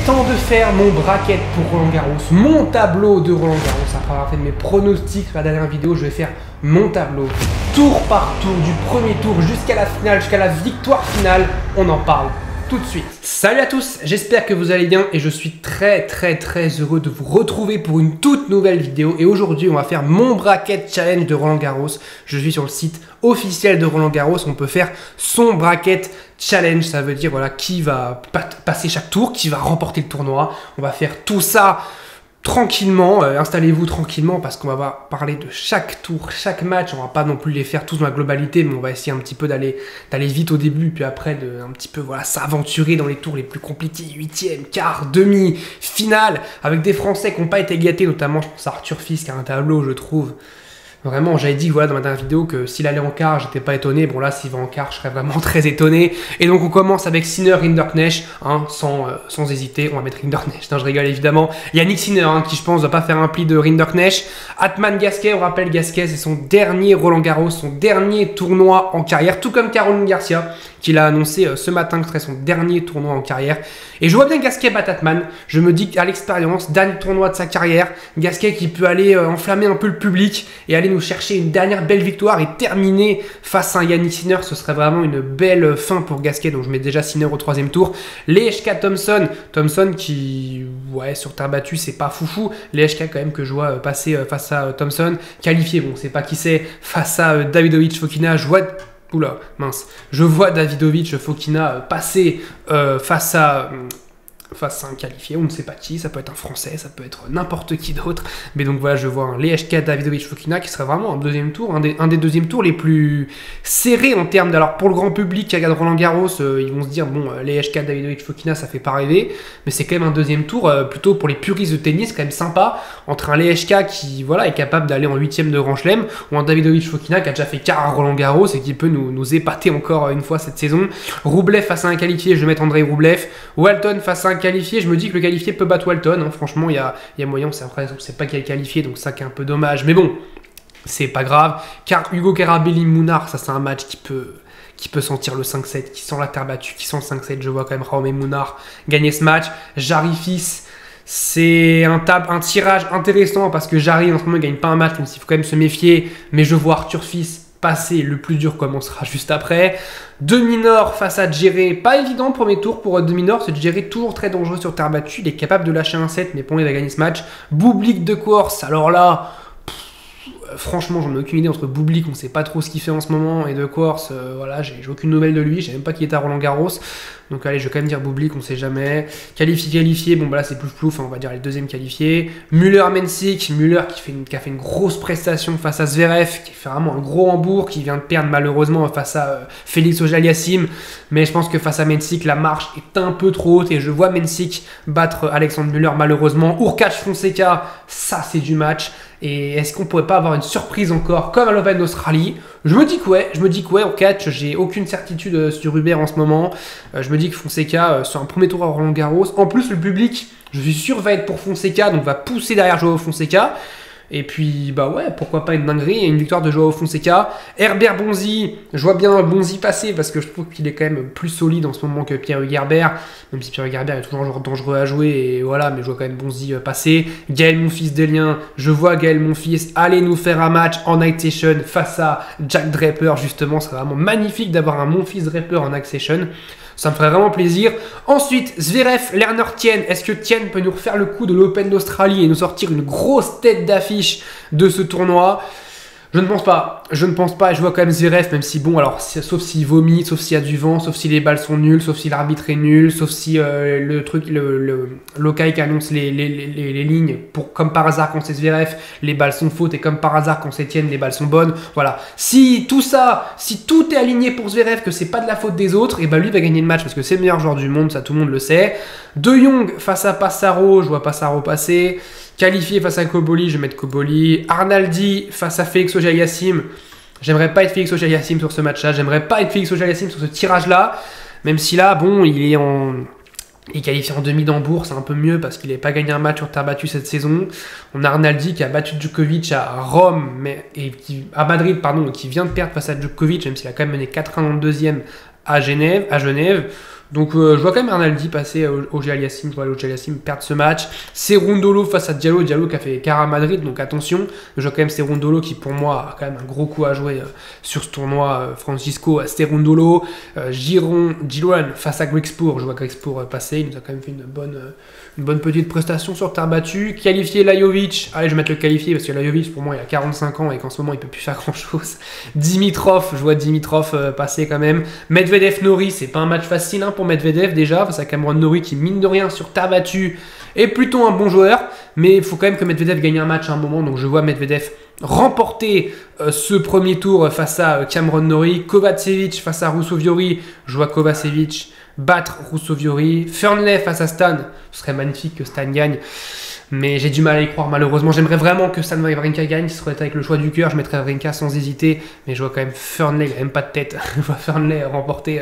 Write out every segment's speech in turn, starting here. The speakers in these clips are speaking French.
temps de faire mon bracket pour Roland Garros, mon tableau de Roland Garros. Après avoir fait mes pronostics sur la dernière vidéo, je vais faire mon tableau, tour par tour, du premier tour jusqu'à la finale, jusqu'à la victoire finale. On en parle tout de suite. Salut à tous, j'espère que vous allez bien et je suis très heureux de vous retrouver pour une toute nouvelle vidéo. Et aujourd'hui, on va faire mon bracket challenge de Roland Garros. Je suis sur le site officiel de Roland Garros. On peut faire son bracket challenge. Ça veut dire voilà qui va passer chaque tour, qui va remporter le tournoi. On va faire tout ça tranquillement, installez-vous tranquillement parce qu'on va parler de chaque tour, chaque match. On va pas non plus les faire tous dans la globalité, mais on va essayer un petit peu d'aller vite au début, puis après de un petit peu voilà s'aventurer dans les tours les plus compliqués, 8e, quart, demi, finale, avec des Français qui n'ont pas été gâtés, notamment je pense à Arthur Fils qui a un tableau, je trouve. Vraiment, j'avais dit voilà, dans ma dernière vidéo que s'il allait en quart, j'étais pas étonné. Bon là, s'il va en quart, je serais vraiment très étonné. Et donc on commence avec Sinner, Rinderknecht, hein, sans hésiter. On va mettre Rinderknecht, hein, je rigole évidemment. Yannick Sinner, hein, qui je pense va pas faire un pli de Rinderknecht. Atman Gasquet, on rappelle Gasquet, c'est son dernier Roland Garros, son dernier tournoi en carrière. Tout comme Caroline Garcia, qui l'a annoncé ce matin que ce serait son dernier tournoi en carrière. Et je vois bien Gasquet battre Atman. Je me dis qu'à l'expérience, dernier tournoi de sa carrière, Gasquet qui peut aller enflammer un peu le public et aller nous chercher une dernière belle victoire et terminer face à un Yannick Sinner, ce serait vraiment une belle fin pour Gasquet. Donc je mets déjà Sinner au 3e tour. Lehečka Thompson qui, ouais, sur terre battue, c'est pas foufou. Lehečka quand même que je vois passer face à Thompson. Qualifié, bon, c'est pas qui c'est, face à Davidovich Fokina, je vois... Oula, mince. Je vois Davidovich Fokina passer face à un qualifié, on ne sait pas qui, ça peut être un Français, ça peut être n'importe qui d'autre. Mais donc voilà, je vois un Lehečka Davidovich Fokina qui serait vraiment un deuxième tour, un des deuxièmes tours les plus serrés en termes de... Alors pour le grand public qui regarde Roland Garros, ils vont se dire, bon, Lehečka Davidovich Fokina, ça fait pas rêver, mais c'est quand même un deuxième tour, plutôt pour les puristes de tennis, quand même sympa, entre un Lehečka qui voilà, est capable d'aller en 8e de Grand Chelem, ou un Davidovich Fokina qui a déjà fait quart à Roland Garros et qui peut nous épater encore une fois cette saison. Rublev face à un qualifié, je vais mettre Andrei Rublev. Walton face à un qualifié, je me dis que le qualifié peut battre Walton, hein. Franchement il y a moyen, on sait pas qui est le qualifié, donc ça qui est un peu dommage, mais bon, c'est pas grave. Car Hugo Carabelli Munar, ça c'est un match qui peut sentir le 5-7, qui sent la terre battue, qui sent le 5-7, je vois quand même Raume Munar gagner ce match. Jarry Fils, c'est un tirage intéressant parce que Jarry en ce moment il gagne pas un match, donc il faut quand même se méfier, mais je vois Arthur Fils passer, le plus dur commencera juste après. Deminor face à Djere, pas évident premier tour pour Deminor, c'est Djere toujours très dangereux sur terre battue, il est capable de lâcher un set, mais pour lui il va gagner ce match. Bublik de Corse, alors là, franchement j'en ai aucune idée entre Bublik, on sait pas trop ce qu'il fait en ce moment, et de Corse, voilà, j'ai aucune nouvelle de lui, je sais même pas qui est à Roland Garros. Donc allez, je vais quand même dire Bublik, on sait jamais. Qualifié, bon bah là c'est plouf, on va dire les deuxièmes qualifiés. Müller-Mensik, Müller qui a fait une grosse prestation face à Zverev, qui fait vraiment un gros Hambourg, qui vient de perdre malheureusement face à Félix Auger-Aliassime. Mais je pense que face à Mensik, la marche est un peu trop haute et je vois Mensik battre Alexandre Müller malheureusement. Hurkacz-Fonseca, ça c'est du match. Et est-ce qu'on pourrait pas avoir une surprise encore comme à l'Open d'Australie? Je me dis que ouais, Hurkacz, j'ai aucune certitude sur Hubert en ce moment. Je me dis que Fonseca, sur un premier tour à Roland Garros, en plus le public, je suis sûr, va être pour Fonseca, donc va pousser derrière Joao Fonseca. Et puis, bah ouais, pourquoi pas une dinguerie et une victoire de Joao Fonseca. Herbert Bonzi, je vois bien Bonzi passer parce que je trouve qu'il est quand même plus solide en ce moment que Pierre-Hugues Herbert, même si Pierre-Hugues Herbert est toujours dangereux à jouer, et voilà, mais je vois quand même Bonzi passer. Gaël Monfils-Desliens, je vois Gaël Monfils aller nous faire un match en night session face à Jack Draper, justement, c'est vraiment magnifique d'avoir un Monfils-Draper en night session. Ça me ferait vraiment plaisir. Ensuite, Zverev, Lerner, Tien. Est-ce que Tien peut nous refaire le coup de l'Open d'Australie et nous sortir une grosse tête d'affiche de ce tournoi? Je ne pense pas. Je vois quand même Zverev, même si bon, alors, sauf s'il vomit, sauf s'il y a du vent, sauf si les balles sont nulles, sauf si l'arbitre est nul, sauf si le Lokai qui annonce les lignes, comme par hasard quand c'est Zverev, les balles sont fautes, et comme par hasard quand c'est Tien, les balles sont bonnes. Voilà. Si tout est aligné pour Zverev, que c'est pas de la faute des autres, et ben lui va gagner le match parce que c'est le meilleur joueur du monde, ça tout le monde le sait. De Jong face à Passaro, je vois Passaro passer. Qualifié face à Koboli, je vais mettre Koboli. Arnaldi face à Félix Auger-Aliassime. J'aimerais pas être Félix Auger-Aliassime sur ce match-là. J'aimerais pas être Félix Auger-Aliassime sur ce tirage-là. Même si là, bon, il est qualifié en demi d'Hambourg, c'est un peu mieux parce qu'il n'a pas gagné un match sur terre battue cette saison. On a Arnaldi qui a battu Djokovic à Rome, à Madrid, pardon, qui vient de perdre face à Djokovic, même s'il a quand même mené 4-1 dans le deuxième à Genève. Donc je vois quand même Arnaldi passer au Aliassime, je vois l'Oje Aliassime perdre ce match. Serundolo face à Diallo, Diallo qui a fait Cara Madrid, donc attention. Je vois quand même Serundolo qui pour moi a quand même un gros coup à jouer sur ce tournoi. Francisco Serundolo, Giron face à Grexpoor, je vois Grexpoor passer, il nous a quand même fait une bonne petite prestation sur terre battue. Qualifié Lajovic, allez je vais mettre le qualifié parce que Lajovic pour moi il a 45 ans et qu'en ce moment il peut plus faire grand chose. Dimitrov, je vois Dimitrov passer quand même. Medvedev Norrie, c'est pas un match facile hein, pour Medvedev déjà, face à Cameron Norrie qui mine de rien sur terre battue est plutôt un bon joueur, mais il faut quand même que Medvedev gagne un match à un moment, donc je vois Medvedev remporter ce premier tour face à Cameron Norrie. Kovacevic face à Ruusuvuori, je vois Kovacevic battre Ruusuvuori. Fernley face à Stan, ce serait magnifique que Stan gagne, mais j'ai du mal à y croire malheureusement. J'aimerais vraiment que Stan Wawrinka gagne, ce serait avec le choix du cœur, je mettrais Wawrinka sans hésiter, mais je vois quand même Fernley, il n'a même pas de tête, je vois Fernley remporter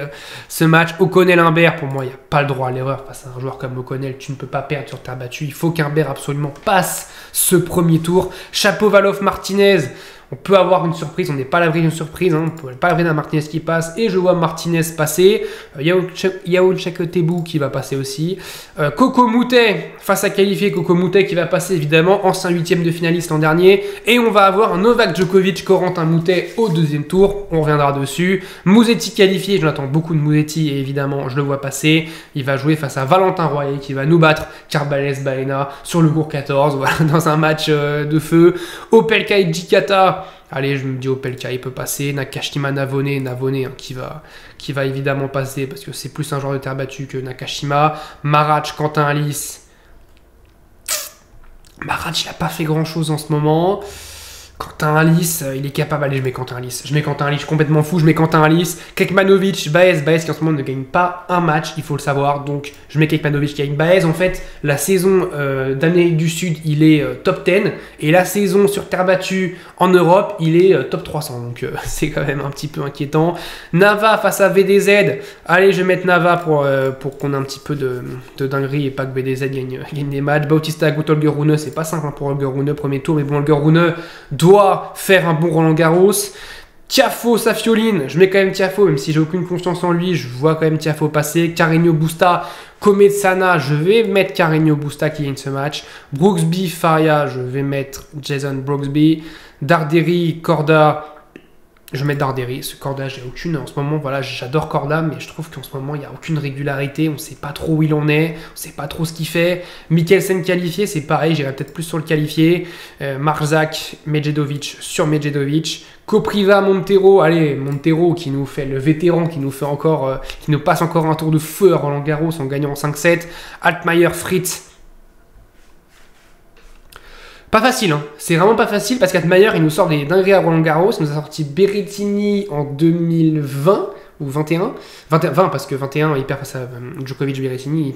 ce match. O'Connell-Humbert, pour moi il n'y a pas le droit à l'erreur face à un joueur comme O'Connell, tu ne peux pas perdre sur terre battue, il faut qu'Humbert absolument passe ce premier tour. Shapovalov-Martinez, on peut avoir une surprise, on n'est pas à l'abri d'une surprise, hein, on n'est pas à l'abri d'un Martinez qui passe, et je vois Martinez passer. Yao Chakotebou qui va passer aussi. Coco Moutet face à qualifié, Coco Moutet qui va passer évidemment, ancien 8e de finaliste l'an dernier. Et on va avoir un Novak Djokovic, Corentin Moutet au deuxième tour, on reviendra dessus. Musetti qualifié, j'en attends beaucoup de Musetti et évidemment je le vois passer. Il va jouer face à Valentin Royer qui va nous battre Carbales Baena sur le court 14, voilà, dans un match de Opelka et Jikata. Allez, je me dis Opelka, il peut passer. Nakashima Navone hein, qui va évidemment passer parce que c'est plus un joueur de terre battue que Nakashima. Marach, Quentin Alice. Marach, il n'a pas fait grand chose en ce moment. Quentin Alice, il est capable. Allez, je mets Quentin Alice. Je suis complètement fou. Je mets Quentin Alice. Kekmanovic, Baez qui en ce moment ne gagne pas un match, il faut le savoir. Donc, je mets Kekmanovic qui gagne. Baez, en fait, la saison d'Amérique du Sud, il est top 10. Et la saison sur terre battue en Europe, il est top 300. Donc, c'est quand même un petit peu inquiétant. Nava face à VDZ. Allez, je vais mettre Nava pour qu'on ait un petit peu de dinguerie et pas que VDZ gagne des matchs. Bautista Agut, Holger Rune, c'est pas simple hein, pour Holger Rune, premier tour. Mais bon, Holger Rune doit faire un bon Roland Garros. Tiafoe, Safioline, je mets quand même Tiafoe, même si j'ai aucune confiance en lui, je vois quand même Tiafoe passer. Carreño Busta, Cometsana, je vais mettre Carreño Busta qui gagne ce match. Brooksby, Faria, je vais mettre Jason Brooksby. Darderi, Corda, je vais mettre Darderi. Ce Corda, j'ai aucune en ce moment. Voilà, j'adore Corda, mais je trouve qu'en ce moment, il n'y a aucune régularité. On ne sait pas trop où il en est. On ne sait pas trop ce qu'il fait. Mikkelsen qualifié, c'est pareil. J'irai peut-être plus sur le qualifié. Marzak, Medjedovic sur Medjedovic. Kopriva, Montero. Allez, Montero qui nous fait le vétéran, qui nous fait encore, qui nous passe encore un tour de feu à Roland Garros en gagnant en 5-7. Altmaier, Fritz. Pas facile, hein. C'est vraiment pas facile parce qu'Altmaier il nous sort des dingueries à Roland Garros, il nous a sorti Berrettini en 2020 ou 21, 20 parce que 21 il perd face à Djokovic Berrettini,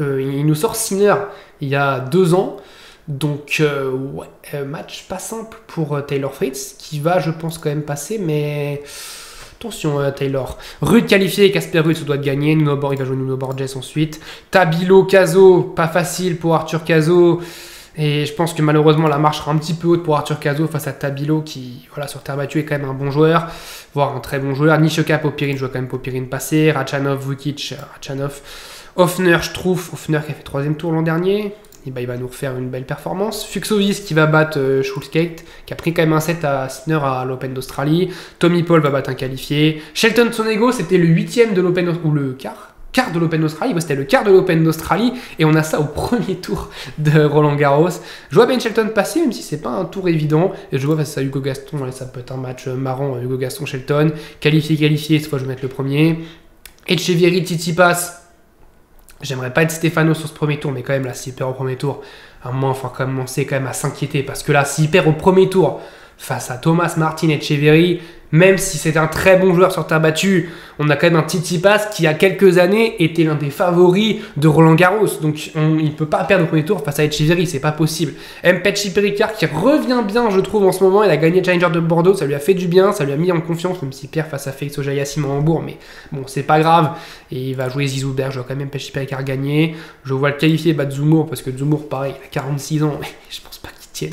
il nous sort Sinner il y a 2 ans, donc ouais, match pas simple pour Taylor Fritz qui va je pense quand même passer, mais attention Taylor. Ruud qualifié, Casper Ruud se doit de gagner, il va jouer Nuno Borges ensuite. Tabilo, Cazot, pas facile pour Arthur Cazot. Et je pense que malheureusement la marche sera un petit peu haute pour Arthur Cazot face à Tabilo qui, voilà, sur terre battue est quand même un bon joueur, voire un très bon joueur. Nishioka, Popirine, je vois quand même Popirine passer. Rachanov, Vukic, Rachanov. Hoffner, je trouve, Hoffner qui a fait 3e tour l'an dernier. Et bah, il va nous refaire une belle performance. Fuxovis qui va battre Schulskate, qui a pris quand même un set à Sinner à l'Open d'Australie. Tommy Paul va battre un qualifié. Shelton Sonego, c'était le 8e de l'Open, ou le quart de l'Open d'Australie, c'était le quart de l'Open d'Australie et on a ça au premier tour de Roland Garros. Je vois Ben Shelton passer, même si c'est pas un tour évident, et je vois face à Hugo Gaston, et ça peut être un match marrant, Hugo Gaston Shelton, qualifié, cette fois je vais mettre le premier. Etcheverry, Tsitsipas, j'aimerais pas être Stéphano sur ce premier tour, mais quand même là s'il perd au premier tour, à un moment il faut commencer quand même à s'inquiéter, parce que là s'il perd au premier tour face à Thomas Martin et Etcheverry, même si c'est un très bon joueur sur terre battue, on a quand même un Tsitsipas qui, il y a quelques années, était l'un des favoris de Roland Garros. Donc, il ne peut pas perdre au premier tour face à Etcheverry, c'est pas possible. Mpetshi Perricard qui revient bien, je trouve, en ce moment. Il a gagné le Challenger de Bordeaux, ça lui a fait du bien, ça lui a mis en confiance, même s'il perd face à Félix Auger-Aliassime à Hambourg. Mais bon, c'est pas grave. Et il va jouer Zizouberg, je vois quand même Mpetshi Perricard gagner. Je vois le qualifier battre Zoumour, parce que Zoumour, pareil, il a 46 ans, mais je pense pas qu'il tienne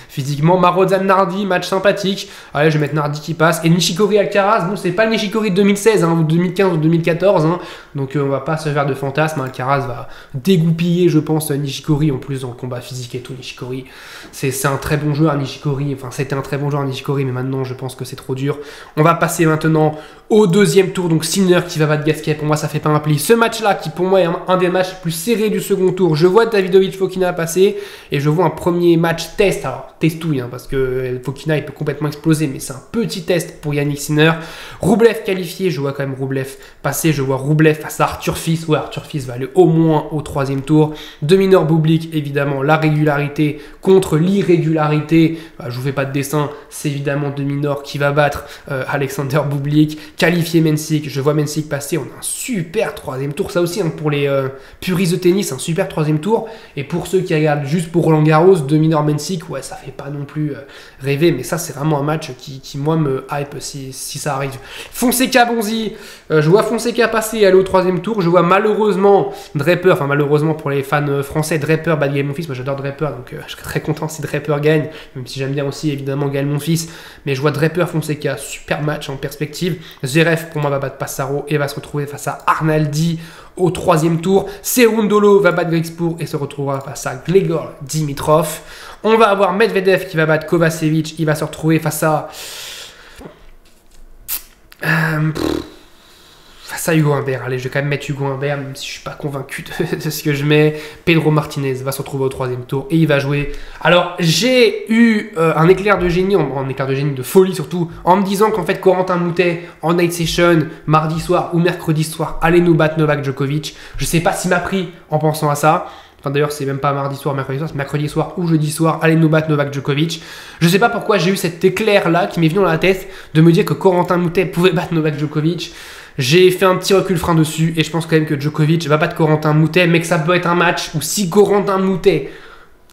physiquement. Marozan Nardi, match sympathique. Allez, je vais mettre Nardi qui passe. Et Nishikori Alcaraz, bon, c'est pas le Nishikori de 2016, hein, ou 2015 ou 2014. Hein, donc on va pas se faire de fantasme. Alcaraz va dégoupiller, je pense, Nishikori. En plus, dans le combat physique et tout, Nishikori, c'est un très bon joueur, Nishikori. Enfin, c'était un très bon joueur, Nishikori, mais maintenant, je pense que c'est trop dur. On va passer maintenant au deuxième tour. Donc Sinner qui va battre Gasquet. Pour moi, ça fait pas un pli. Ce match-là, qui pour moi est un des matchs plus serrés du second tour. Je vois Davidovich Fokina passer et je vois un premier match test. Alors, testouille, hein, parce que Fokina, il peut complètement exploser, mais c'est un petit test pour Yannick Sinner. Rublev qualifié, je vois quand même Rublev passer. Je vois Rublev face à Arthur Fils. Ouais, Arthur Fils va aller au moins au troisième tour. De Minor Bublik, évidemment, la régularité contre l'irrégularité. Je vous fais pas de dessin, c'est évidemment De Minor qui va battre Alexander Bublik. Qualifié Mensik, je vois Mensik passer. On a un super troisième tour. Ça aussi, hein, pour les puristes de tennis, un super troisième tour. Et pour ceux qui regardent juste pour Roland Garros, De Minor Mensik, ouais, ça fait pas non plus rêver, mais ça, c'est vraiment un match qui moi, me hype si ça arrive. Fonseca Bonzi, je vois Fonseca passer et aller au troisième tour. Je vois malheureusement Draper, enfin malheureusement pour les fans français, Draper bat Gaël Monfils. Moi, j'adore Draper, donc je serais très content si Draper gagne, même si j'aime bien aussi évidemment Gaël Monfils. Mais je vois Draper Fonseca, super match en perspective. Zverev pour moi va battre Passaro et va se retrouver face à Arnaldi au troisième tour. Cerundolo va battre Grigspur et se retrouvera face à Gregor Dimitrov. On va avoir Medvedev qui va battre Kovacevic. Il va se retrouver face à Hugo Humbert. Allez, je vais quand même mettre Hugo Humbert, même si je suis pas convaincu de ce que je mets. Pedro Martinez va se retrouver au troisième tour et il va jouer. Alors, j'ai eu un éclair de génie, un éclair de génie de folie surtout, en me disant qu'en fait, Corentin Moutet, en night session, mardi soir ou mercredi soir, allait nous battre Novak Djokovic. Je sais pas s'il m'a pris en pensant à ça. Enfin, d'ailleurs, c'est même pas mardi soir, mercredi soir, c'est mercredi soir ou jeudi soir, allez nous battre Novak Djokovic. Je sais pas pourquoi j'ai eu cet éclair-là qui m'est venu dans la tête de me dire que Corentin Moutet pouvait battre Novak Djokovic. J'ai fait un petit recul frein dessus et je pense quand même que Djokovic va battre Corentin Moutet, mais que ça peut être un match où si Corentin Moutet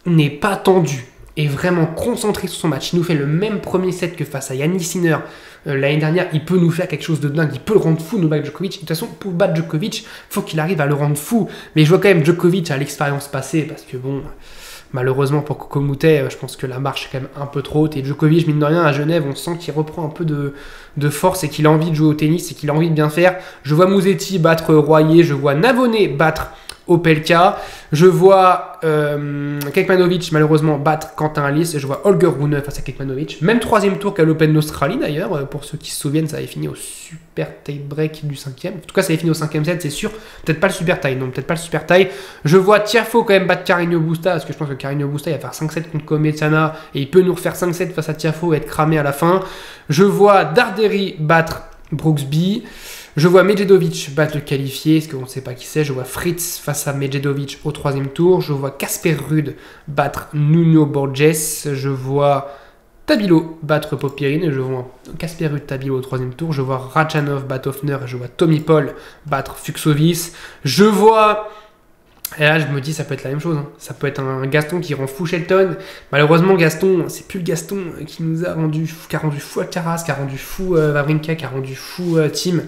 n'est pas tendu et vraiment concentré sur son match, il nous fait le même premier set que face à Yannick Sinner l'année dernière, il peut nous faire quelque chose de dingue, il peut le rendre fou Novak Djokovic. De toute façon, pour battre Djokovic, il faut qu'il arrive à le rendre fou. Mais je vois quand même Djokovic à l'expérience passée parce que bon, malheureusement pour Coco Moutet, je pense que la marche est quand même un peu trop haute. Et Djokovic, mine de rien, à Genève, on sent qu'il reprend un peu de force et qu'il a envie de jouer au tennis et qu'il a envie de bien faire. Je vois Musetti battre Royer, je vois Navone battre Opelka, je vois Kekmanovic malheureusement battre Quentin Alice et je vois Holger Rune face à Kekmanovic. Même troisième tour qu'à l'Open d'Australie d'ailleurs, pour ceux qui se souviennent, ça avait fini au super tie-break du 5e. En tout cas, ça avait fini au 5e set, c'est sûr. Peut-être pas le super tie, non, peut-être pas le super tie. Je vois Tiafoe quand même battre Carreño Busta, parce que je pense que Carreño Busta il va faire 5-7 contre Cometsana et il peut nous refaire 5-7 face à Tiafoe et être cramé à la fin. Je vois Darderi battre Brooksby. Je vois Medjedovic battre le qualifié, parce qu'on ne sait pas qui c'est. Je vois Fritz face à Medjedovic au troisième tour. Je vois Casper Ruud battre Nuno Borges. Je vois Tabilo battre Popirine. Je vois Casper Ruud Tabilo au troisième tour. Je vois Rachanov battre Hoffner. Je vois Tommy Paul battre Fuxovis. Je vois... Et là, je me dis, ça peut être la même chose. Hein. Ça peut être un Gaston qui rend fou Shelton. Malheureusement, Gaston, c'est plus le Gaston qui nous a rendu fou Alcaraz, qui a rendu fou Wawrinka, qui a rendu fou Tim.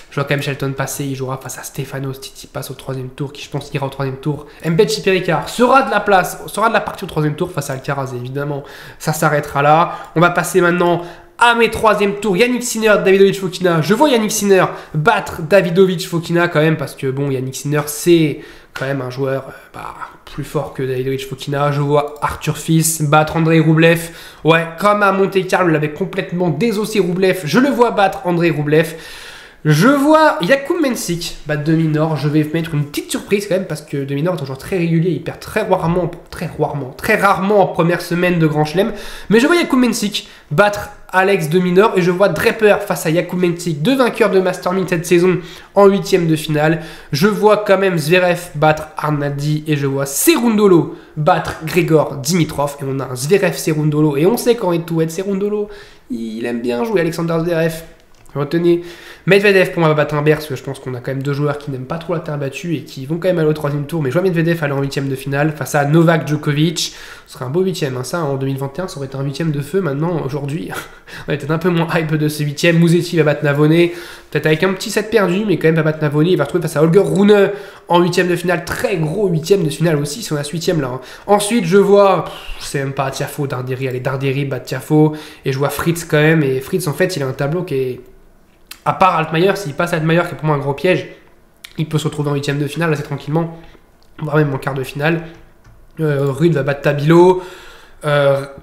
Je vois quand même Shelton passer. Il jouera face à Stefanos Tsitsipas au troisième tour, qui je pense ira au troisième tour. Mpetshi Perricard sera de la partie au troisième tour face à Alcaraz, évidemment. Ça s'arrêtera là. On va passer maintenant à mes troisième tours, Yannick Sinner, Davidovich Fokina. Je vois Yannick Sinner battre Davidovich Fokina quand même, parce que bon, Yannick Sinner, c'est quand même un joueur plus fort que Davidovich Fokina. Je vois Arthur Fils battre Andrei Rublev. Ouais, comme à Monte Carlo, il avait complètement désossé Rublev. Je le vois battre Andrei Rublev. Je vois Jakub Mensik battre De Minor. Je vais mettre une petite surprise quand même parce que De Minor est un joueur très régulier. Il perd très rarement en première semaine de Grand Chelem. Mais je vois Jakub Mensik battre Alex De Minor et je vois Draper face à Jakub Mensik, deux vainqueurs de Master 1000 cette saison en 8e de finale. Je vois quand même Zverev battre Arnaldi et je vois Cerundolo battre Grigor Dimitrov. Et on a un Zverev Cerundolo et on sait quand est tout être Cerundolo. Il aime bien jouer Alexander Zverev. Retenez, Medvedev pour moi va battre Humbert, parce que je pense qu'on a quand même deux joueurs qui n'aiment pas trop la terre battue et qui vont quand même aller au troisième tour. Mais je vois Medvedev aller en huitième de finale face à Novak Djokovic. Ce serait un beau huitième, hein. Ça en 2021 ça aurait été un huitième de feu. Maintenant aujourd'hui on est peut-être un peu moins hype de ce huitième. Musetti va battre Navone, peut-être avec un petit set perdu, mais quand même va battre Navone. Il va retrouver face à Holger Rune en huitième de finale, très gros huitième de finale aussi si on a ce huitième là, hein. Ensuite je vois, je sais même pas, Tiafoe, Darderi, allez Darderi bat Tiafoe, et je vois Fritz quand même, et Fritz en fait il a un tableau qui est, à part Altmaier, s'il passe Altmaier qui est pour moi un gros piège, il peut se retrouver en huitième de finale assez tranquillement, voire même en quart de finale. Rude va battre Tabilo.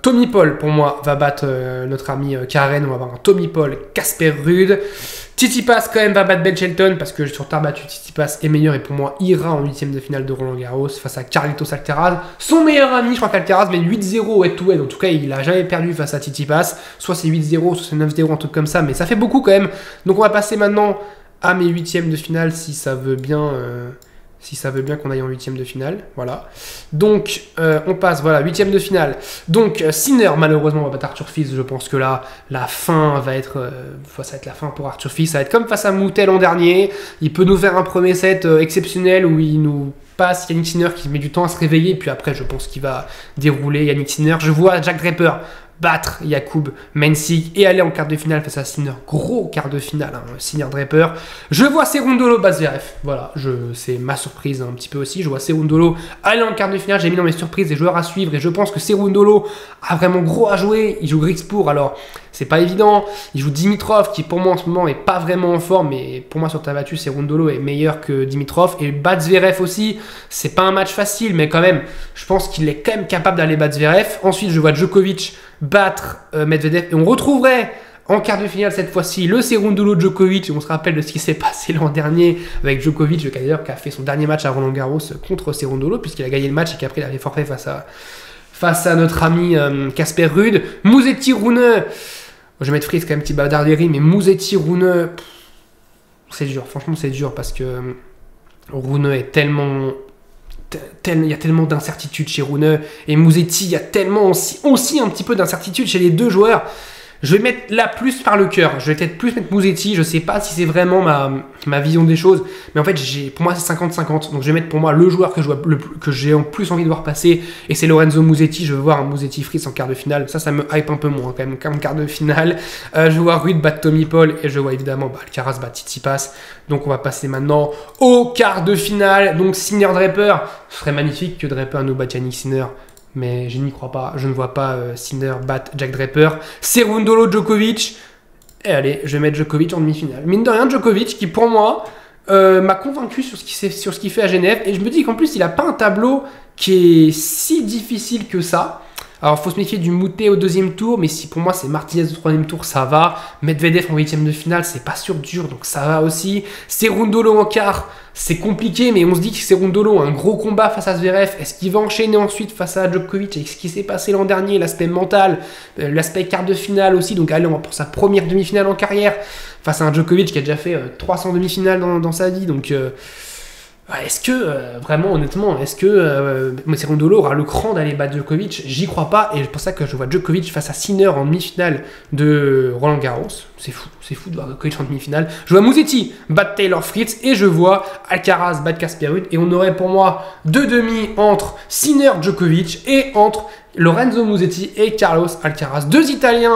Tommy Paul pour moi va battre notre ami Karen. On va avoir un Tommy Paul, Casper Ruud. Tsitsipas quand même va battre Ben Shelton parce que sur terre battue Tsitsipas est meilleur et pour moi ira en huitième de finale de Roland Garros face à Carlitos Alcaraz, son meilleur ami. Je crois qu'Alcaraz mène 8-0 head to head, en tout cas il a jamais perdu face à Tsitsipas, soit c'est 8-0 soit c'est 9-0, un truc comme ça, mais ça fait beaucoup quand même. Donc on va passer maintenant à mes huitièmes de finale si ça veut bien qu'on aille en huitième de finale, voilà. Donc, on passe, voilà, huitième de finale. Donc, Sinner, malheureusement, va battre Arthur Fils. Je pense que là, la fin va être... ça va être la fin pour Arthur Fils. Ça va être comme face à Moutet l'an dernier. Il peut nous faire un premier set exceptionnel où il nous passe Yannick Sinner qui met du temps à se réveiller. Puis après, je pense qu'il va dérouler Yannick Sinner. Je vois Jack Draper battre Jakub Mensik et aller en quart de finale face à Sinner. Gros quart de finale, hein, Sinner Draper. Je vois Cerundolo battre Zverev. Voilà, c'est ma surprise un petit peu aussi. Je vois Cerundolo aller en quart de finale. J'ai mis dans mes surprises des joueurs à suivre et je pense que Cerundolo a vraiment gros à jouer. Il joue Griekspoor, alors c'est pas évident. Il joue Dimitrov qui pour moi en ce moment est pas vraiment en forme, mais pour moi sur terre battue, Cerundolo est meilleur que Dimitrov et battre Zverev aussi. C'est pas un match facile, mais quand même, je pense qu'il est quand même capable d'aller battre Zverev. Ensuite, je vois Djokovic battre Medvedev et on retrouverait en quart de finale cette fois-ci le Cerundolo Djokovic. On se rappelle de ce qui s'est passé l'an dernier avec Djokovic, le d'ailleurs qui a fait son dernier match à Roland Garros contre Cerundolo puisqu'il a gagné le match et qu'après il avait forfait face à notre ami Casper Ruud. Musetti Rune, je vais mettre Fritz quand même, petit Darderi, mais Musetti Rune, c'est dur, franchement c'est dur parce que Rune est tellement... il y a tellement d'incertitudes chez Rune et Musetti, il y a tellement aussi un petit peu d'incertitude chez les deux joueurs. Je vais mettre là plus par le cœur. Je vais peut-être plus mettre Musetti. Je sais pas si c'est vraiment ma vision des choses. Mais en fait, pour moi, c'est 50-50. Donc, je vais mettre pour moi le joueur que j'ai en plus envie de voir passer. Et c'est Lorenzo Musetti. Je veux voir un Musetti Fritz en quart de finale. Ça me hype un peu moins quand même qu'en quart de finale. Je vois Ruud battre Tommy Paul. Et je vois évidemment Alcaraz battre Tsitsipas. Donc, on va passer maintenant au quart de finale. Donc, Sinner Draper. Ce serait magnifique que Draper nous batte Yannick Sinner. Mais je n'y crois pas, je ne vois pas Sinner battre Jack Draper. Cerundolo Djokovic. Et allez, je vais mettre Djokovic en demi-finale. Mine de rien, Djokovic qui pour moi m'a convaincu sur ce qu'il fait à Genève. Et je me dis qu'en plus, il n'a pas un tableau qui est si difficile que ça. Alors, il faut se méfier du Moutet au deuxième tour, mais si pour moi c'est Martinez au troisième tour, ça va. Medvedev en huitième de finale, c'est pas sûr dur, donc ça va aussi. Cerundolo en quart, c'est compliqué, mais on se dit que Cerundolo a un gros combat face à Zverev. Est-ce qu'il va enchaîner ensuite face à Djokovic avec ce qui s'est passé l'an dernier, l'aspect mental, l'aspect quart de finale aussi, donc allez, on va pour sa première demi-finale en carrière, face à un Djokovic qui a déjà fait 300 demi-finales dans sa vie, donc... est-ce que, vraiment, honnêtement, est-ce que Cerundolo aura le cran d'aller battre Djokovic? J'y crois pas, et c'est pour ça que je vois Djokovic face à Sinner en demi-finale de Roland Garros. C'est fou de voir Djokovic en demi-finale. Je vois Musetti battre Taylor Fritz, et je vois Alcaraz battre Casper Ruud, et on aurait pour moi deux demi entre Sinner Djokovic et entre Lorenzo Musetti et Carlos Alcaraz. Deux Italiens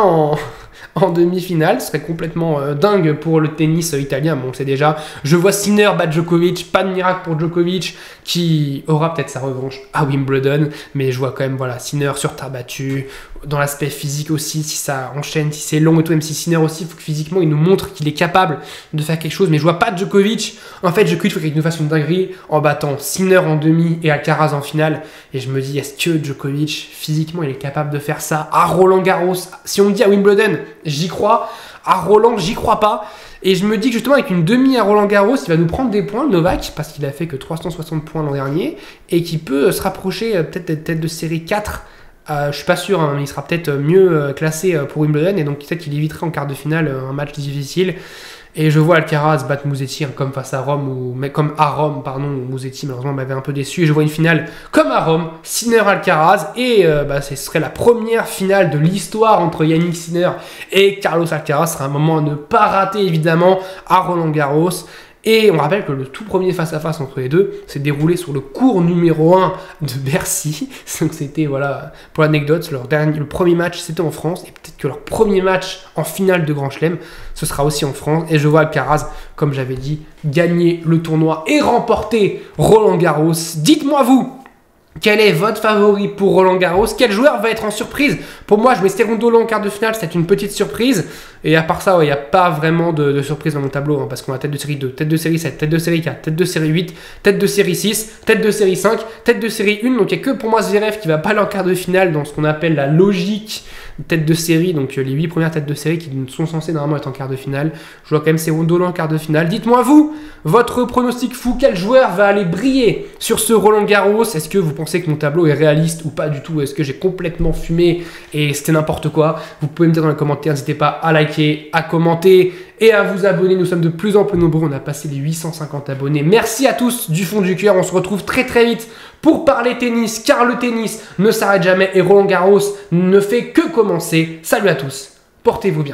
en demi-finale, ce serait complètement dingue pour le tennis italien, bon on sait déjà. Je vois Sinner battre Djokovic, pas de miracle pour Djokovic, qui aura peut-être sa revanche à Wimbledon, mais je vois quand même, voilà, Sinner sur terre battue, dans l'aspect physique aussi, si ça enchaîne, si c'est long et tout, même si Sinner aussi, il faut que physiquement il nous montre qu'il est capable de faire quelque chose, mais je vois pas Djokovic. En fait, Djokovic, il faut qu'il nous fasse une dinguerie en battant Sinner en demi et Alcaraz en finale, et je me dis, est-ce que Djokovic, physiquement, il est capable de faire ça à Roland Garros? Si on me dit à Wimbledon, j'y crois, à Roland, j'y crois pas. Et je me dis que justement, avec une demi à Roland Garros, il va nous prendre des points, le Novak, parce qu'il a fait que 360 points l'an dernier, et qu'il peut se rapprocher peut-être de série 4 Je suis pas sûr, hein, mais il sera peut-être mieux classé pour Wimbledon et donc peut-être qu'il éviterait en quart de finale un match difficile. Et je vois Alcaraz battre Musetti comme face à Rome, mais comme à Rome, pardon, où Musetti malheureusement m'avait un peu déçu. Et je vois une finale comme à Rome, Sinner-Alcaraz. Et ce serait la première finale de l'histoire entre Yannick Sinner et Carlos Alcaraz. Ce sera un moment à ne pas rater évidemment à Roland-Garros. Et on rappelle que le tout premier face-à-face entre les deux s'est déroulé sur le court numéro 1 de Bercy. Donc c'était, voilà, pour l'anecdote, le premier match c'était en France. Et peut-être que leur premier match en finale de Grand Chelem, ce sera aussi en France. Et je vois Alcaraz, comme j'avais dit, gagner le tournoi et remporter Roland-Garros. Dites-moi vous, quel est votre favori pour Roland-Garros? Quel joueur va être en surprise? Pour moi, je mets Cerundolo en quart de finale, c'est une petite surprise. Et à part ça, il n'y a pas vraiment de surprise dans mon tableau, hein, parce qu'on a tête de série 2, tête de série 7, tête de série 4, tête de série 8, tête de série 6, tête de série 5, tête de série 1. Donc il n'y a que pour moi Zverev qui va pas aller en quart de finale dans ce qu'on appelle la logique tête de série. Donc les 8 premières têtes de série qui sont censées normalement être en quart de finale. Je vois quand même Cerundolo en quart de finale. Dites-moi vous, votre pronostic fou, quel joueur va aller briller sur ce Roland-Garros? Est-ce que vous pensez que mon tableau est réaliste ou pas du tout? Est-ce que j'ai complètement fumé et c'était n'importe quoi? Vous pouvez me dire dans les commentaires, n'hésitez pas à liker, à commenter et à vous abonner. Nous sommes de plus en plus nombreux, on a passé les 850 abonnés. Merci à tous du fond du cœur, on se retrouve très très vite pour parler tennis, car le tennis ne s'arrête jamais et Roland-Garros ne fait que commencer. Salut à tous, portez-vous bien.